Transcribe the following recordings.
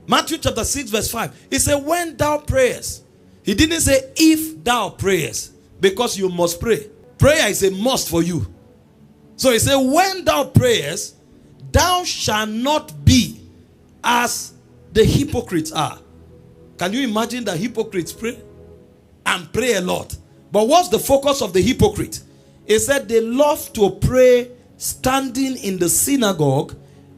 Matthew chapter 6 verse 5. He said, when thou prayest. He didn't say if thou prayest, because you must pray. Prayer is a must for you. So he said, when thou prayest, thou shalt not be as the hypocrites are. Can you imagine that hypocrites pray? And pray a lot. But what's the focus of the hypocrite? He said they love to pray standing in the synagogue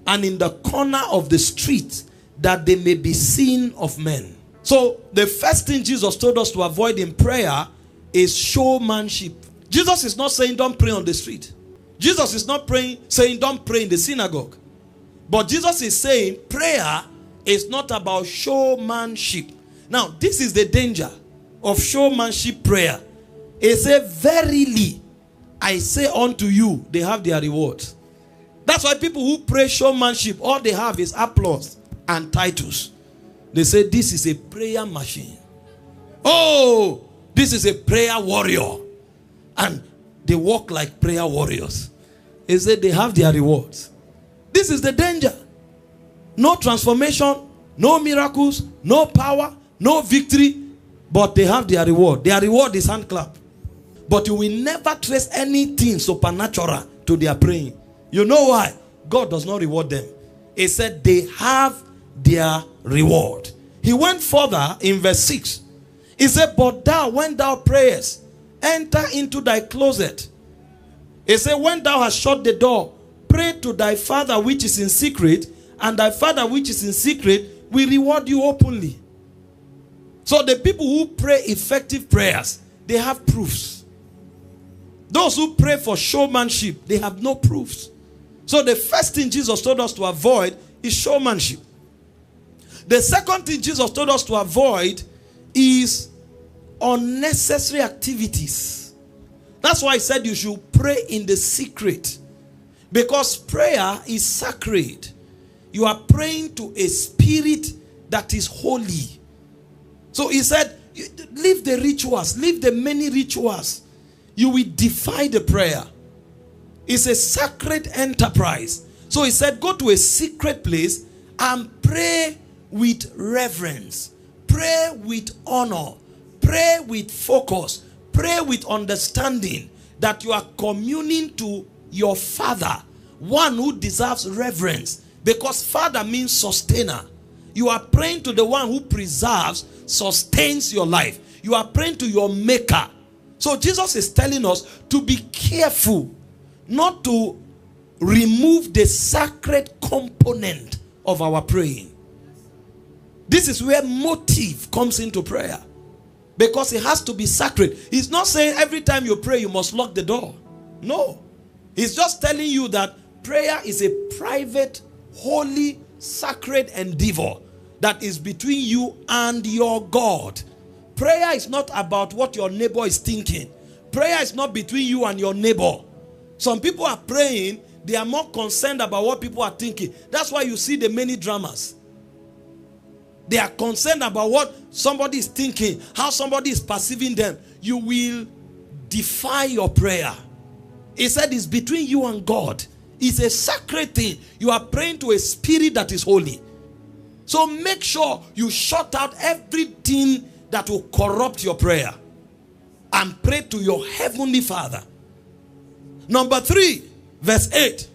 and in the corner of the street, that they may be seen of men. So the first thing Jesus told us to avoid in prayer is showmanship. Jesus is not saying don't pray on the street. Jesus is not saying don't pray in the synagogue. But Jesus is saying prayer is not about showmanship. Now, this is the danger of showmanship prayer. It says, verily, I say unto you, they have their rewards. That's why people who pray showmanship, all they have is applause and titles. They say, this is a prayer machine. Oh, this is a prayer warrior. And they walk like prayer warriors. They say they have their rewards. This is the danger. No transformation, no miracles, no power, no victory, but they have their reward. Their reward is hand clap. But you will never trace anything supernatural to their praying. You know why? God does not reward them. He said they have their reward. He went further in verse 6. He said, but thou, when thou prayest, enter into thy closet. He said, when thou hast shut the door, pray to thy Father which is in secret, and thy Father which is in secret will reward you openly. So the people who pray effective prayers, they have proofs. Those who pray for showmanship, they have no proofs. So the first thing Jesus told us to avoid is showmanship. The second thing Jesus told us to avoid is unnecessary activities. That's why he said you should pray in the secret. Because prayer is sacred. You are praying to a spirit that is holy. So he said, leave the rituals, leave the many rituals. You will defy the prayer. It's a sacred enterprise. So he said, go to a secret place and pray with reverence. Pray with honor. Pray with focus. Pray with understanding that you are communing to your Father, one who deserves reverence. Because Father means sustainer. You are praying to the one who preserves, sustains your life. You are praying to your maker. So Jesus is telling us to be careful not to remove the sacred component of our praying. This is where motive comes into prayer. Because it has to be sacred. He's not saying every time you pray you must lock the door. No. He's just telling you that prayer is a private, holy, sacred endeavor that is between you and your God. Prayer is not about what your neighbor is thinking. Prayer is not between you and your neighbor. Some people are praying, they are more concerned about what people are thinking. That's why you see the many dramas. They are concerned about what somebody is thinking, how somebody is perceiving them. You will defy your prayer. He said it's between you and God. It's a sacred thing. You are praying to a spirit that is holy. So make sure you shut out everything that will corrupt your prayer. And pray to your heavenly Father. Number 3, verse 8.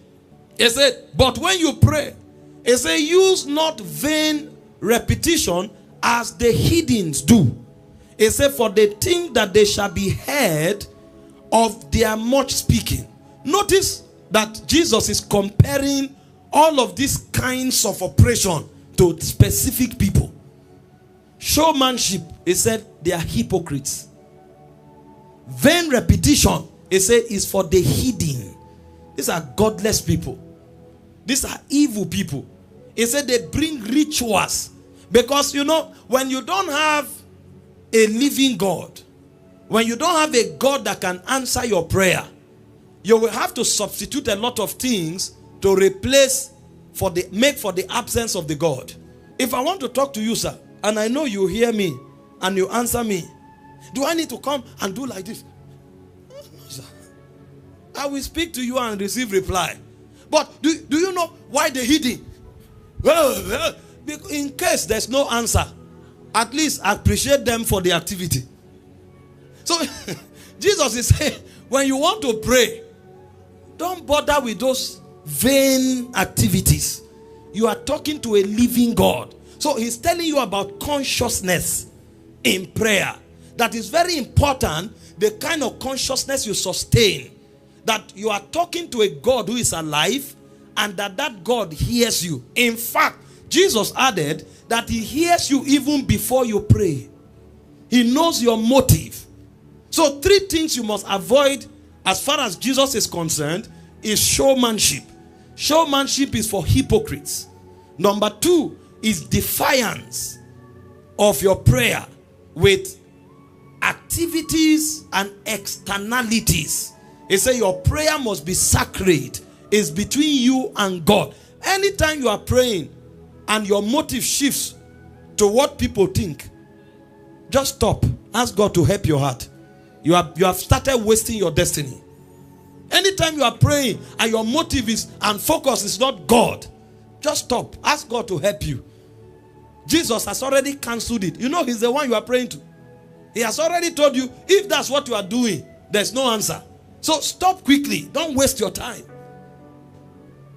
It said, but when you pray, it said, use not vain repetition as the heathens do. It said, for they think that they shall be heard of their much speaking. Notice that Jesus is comparing all of these kinds of operation to specific people. Showmanship, he said, they are hypocrites. Vain repetition, he said, is for the hidden. These are godless people. These are evil people. He said they bring rituals. Because, you know, when you don't have a living God, when you don't have a God that can answer your prayer, you will have to substitute a lot of things to replace, make for the absence of the God. If I want to talk to you, sir, and I know you hear me and you answer me, do I need to come and do like this? No, sir. I will speak to you and receive reply. But do you know why the hidden? In case there's no answer, at least appreciate them for the activity. So Jesus is saying, when you want to pray, don't bother with those vain activities. You are talking to a living God. So he's telling you about consciousness in prayer. That is very important, the kind of consciousness you sustain. That you are talking to a God who is alive, and that God hears you. In fact, Jesus added that he hears you even before you pray. He knows your motive. So 3 things you must avoid as far as Jesus is concerned is showmanship. Showmanship is for hypocrites. Number 2 is defiance of your prayer with activities and externalities. He said your prayer must be sacred. It's between you and God. Anytime you are praying and your motive shifts to what people think, just stop. Ask God to help your heart. You have started wasting your destiny. Anytime you are praying and your motive is and focus is not God, just stop. Ask God to help you. Jesus has already cancelled it. You know he's the one you are praying to. He has already told you, if that's what you are doing, there's no answer. So stop quickly. Don't waste your time.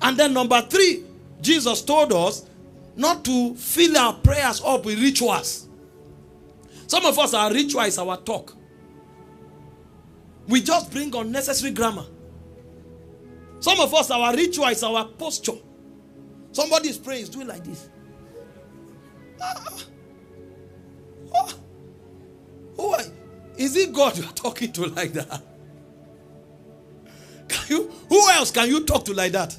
And then number 3, Jesus told us not to fill our prayers up with rituals. Some of us, our ritual is our talk. We just bring unnecessary grammar. Some of us, our ritual is our posture. Somebody is praying, is doing like this. Is it God you are talking to like that? Who else can you talk to like that?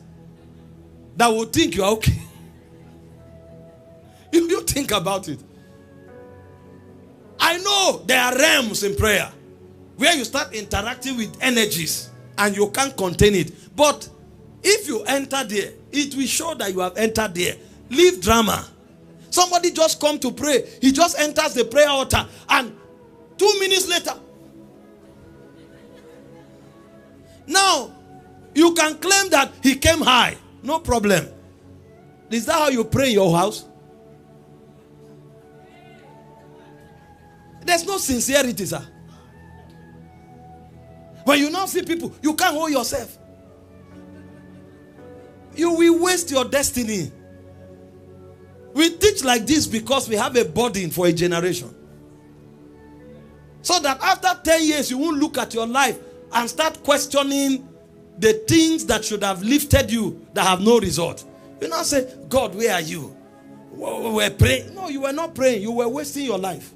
That will think you are okay. You think about it. I know there are realms in prayer where you start interacting with energies and you can't contain it. But if you enter there, it will show that you have entered there. Leave drama. Somebody just come to pray. He just enters the prayer altar and 2 minutes later. Now, you can claim that he came high. No problem. Is that how you pray in your house? There's no sincerity, sir. When you now see people, you can't hold yourself. You will waste your destiny. We teach like this because we have a burden for a generation. So that after 10 years, you won't look at your life and start questioning the things that should have lifted you that have no result. You now say, God, where are you? We were praying. No, you were not praying. You were wasting your life.